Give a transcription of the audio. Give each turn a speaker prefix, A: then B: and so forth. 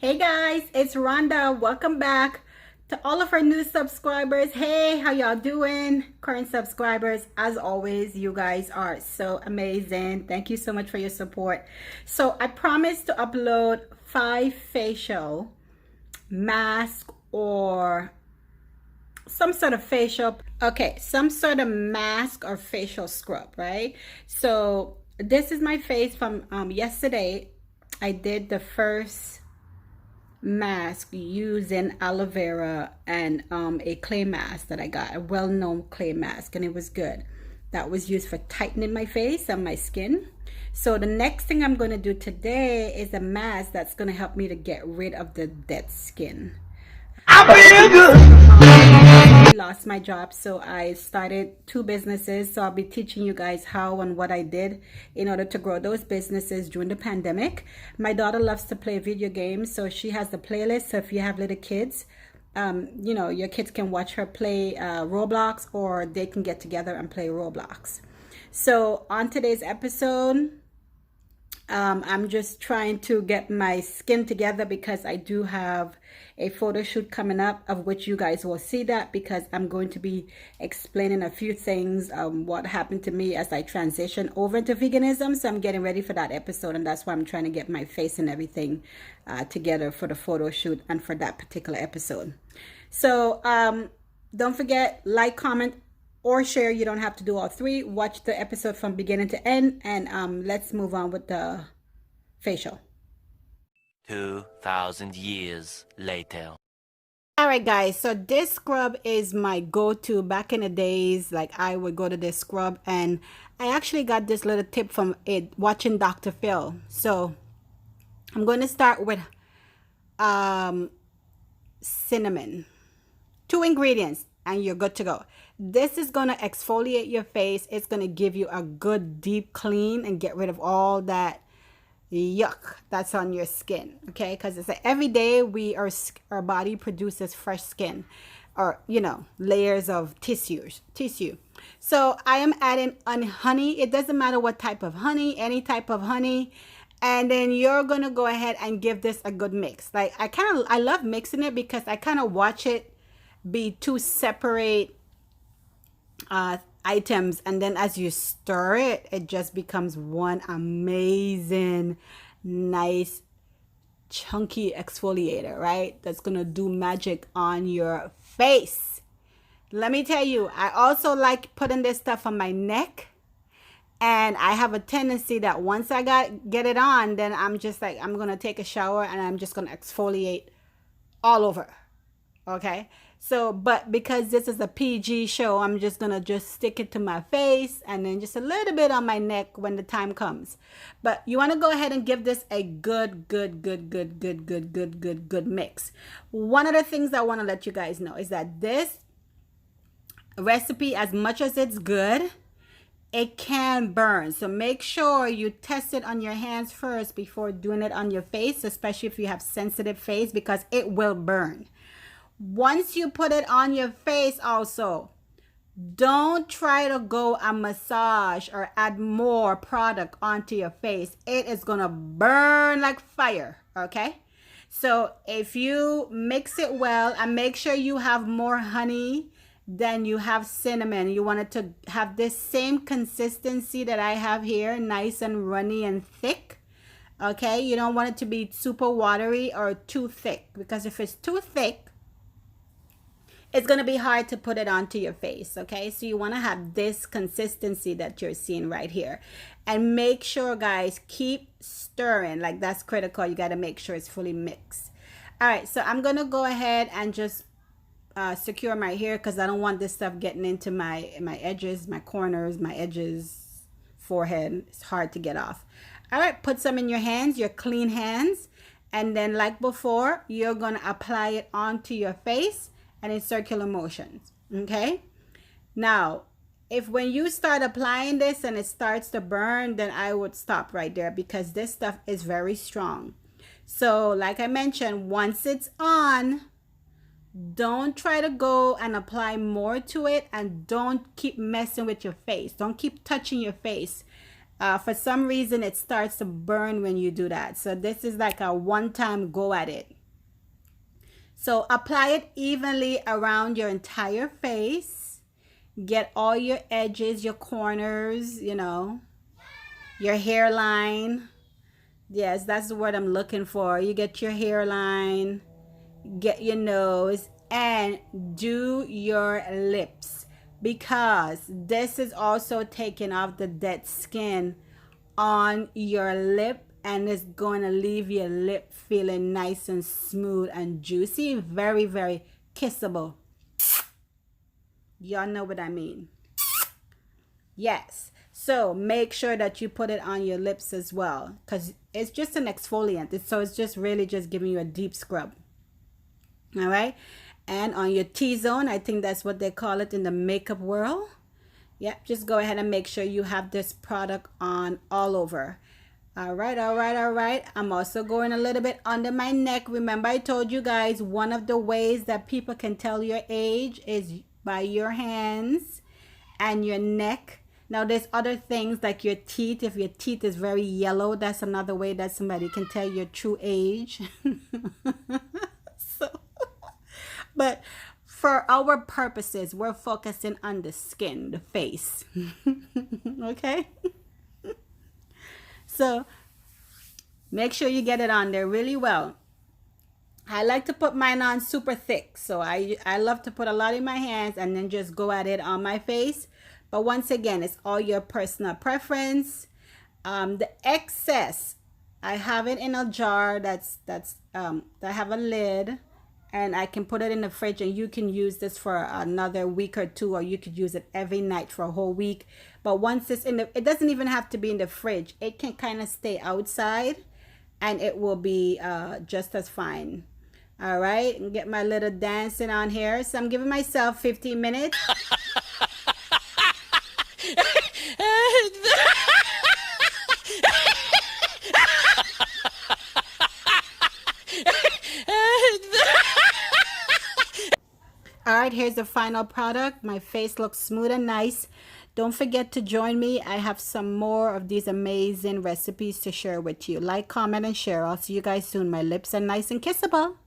A: Hey guys, it's Rhonda. Welcome back to all of our new subscribers. Hey, how y'all doing? Current subscribers, as always, you guys are so amazing. Thank you so much for your support. So I promised to upload 5 facial mask or some sort of facial, okay, some sort of mask or facial scrub, right? So this is my face from yesterday. I did the first mask using aloe vera and a clay mask that I got, a well-known clay mask, and it was good. That was used for tightening my face and my skin. So the next thing I'm going to do today is a mask that's going to help me to get rid of the dead skin. I lost my job, so I started 2 businesses. So I'll be teaching you guys how and what I did in order to grow those businesses during the pandemic. My daughter loves to play video games, so she has the playlist. So if you have little kids, your kids can watch her play Roblox, or they can get together and play Roblox. So on today's episode, I'm just trying to get my skin together because I do have a photo shoot coming up, of which you guys will see that, because I'm going to be explaining a few things, what happened to me as I transition over to veganism. So I'm getting ready for that episode, and that's why I'm trying to get my face and everything together for the photo shoot and for that particular episode. So don't forget, like, comment, or share. You don't have to do all 3. Watch the episode from beginning to end, and let's move on with the facial.
B: 2,000 years later.
A: All right, guys, so this scrub is my go-to. Back in the days, like, I would go to this scrub, and I actually got this little tip from it watching Dr. Phil. So I'm going to start with cinnamon. 2 ingredients and you're good to go. This is going to exfoliate your face. It's going to give you a good deep clean and get rid of all that yuck that's on your skin, okay? Because it's like every day our body produces fresh skin, or layers of tissue. So I am adding honey. It doesn't matter what type of honey, any type of honey. And then you're gonna go ahead and give this a good mix. Like, I love mixing it because I kind of watch it be 2 separate items, and then as you stir it, it just becomes one amazing, nice, chunky exfoliator, right? That's gonna do magic on your face. Let me tell you, I also like putting this stuff on my neck, and I have a tendency that once I get it on, then I'm just like, I'm gonna take a shower and I'm just gonna exfoliate all over. Okay, so but because this is a PG show, I'm just gonna stick it to my face and then just a little bit on my neck when the time comes. But you want to go ahead and give this a good mix. One of the things I want to let you guys know is that this recipe, as much as it's good, it can burn. So make sure you test it on your hands first before doing it on your face, especially if you have sensitive face, because it will burn. Once you put it on your face, also, don't try to go and massage or add more product onto your face. It is going to burn like fire, okay? So if you mix it well, and make sure you have more honey than you have cinnamon. You want it to have this same consistency that I have here, nice and runny and thick, okay? You don't want it to be super watery or too thick, because if it's too thick, it's going to be hard to put it onto your face, okay? So you want to have this consistency that you're seeing right here. And make sure, guys, keep stirring. Like, that's critical. You got to make sure it's fully mixed. All right, so I'm going to go ahead and just secure my hair, because I don't want this stuff getting into my edges, my corners, my edges, forehead. It's hard to get off. All right, put some in your hands, your clean hands. And then, like before, you're going to apply it onto your face and in circular motions, okay? Now, if when you start applying this and it starts to burn, then I would stop right there, because this stuff is very strong. So like I mentioned, once it's on, don't try to go and apply more to it, and don't keep messing with your face. Don't keep touching your face For some reason, it starts to burn when you do that. So this is like a one-time go at it. So apply it evenly around your entire face. Get all your edges, your corners, you know, your hairline. Yes, that's the word I'm looking for. You get your hairline, get your nose, and do your lips, because this is also taking off the dead skin on your lip, and it's going to leave your lip feeling nice and smooth and juicy. Very, very kissable. Y'all know what I mean. Yes. So make sure that you put it on your lips as well, because it's just an exfoliant. So it's just really just giving you a deep scrub. All right. And on your T-zone, I think that's what they call it in the makeup world. Yep. Just go ahead and make sure you have this product on all over. All right. All right. All right. I'm also going a little bit under my neck. Remember, I told you guys one of the ways that people can tell your age is by your hands and your neck. Now, there's other things like your teeth. If your teeth is very yellow, that's another way that somebody can tell your true age. So, but for our purposes, we're focusing on the skin, the face. Okay? So, make sure you get it on there really well. I like to put mine on super thick. So, I love to put a lot in my hands and then just go at it on my face. But once again, it's all your personal preference. The excess, I have it in a jar that have a lid, and I can put it in the fridge, and you can use this for another week or two, or you could use it every night for a whole week. But once it's in the, it doesn't even have to be in the fridge. It can kind of stay outside, and it will be just as fine. All right, and get my little dancing on here. So I'm giving myself 15 minutes. All right, here's the final product. My face looks smooth and nice. Don't forget to join me. I have some more of these amazing recipes to share with you. Like, comment, and share. I'll see you guys soon. My lips are nice and kissable.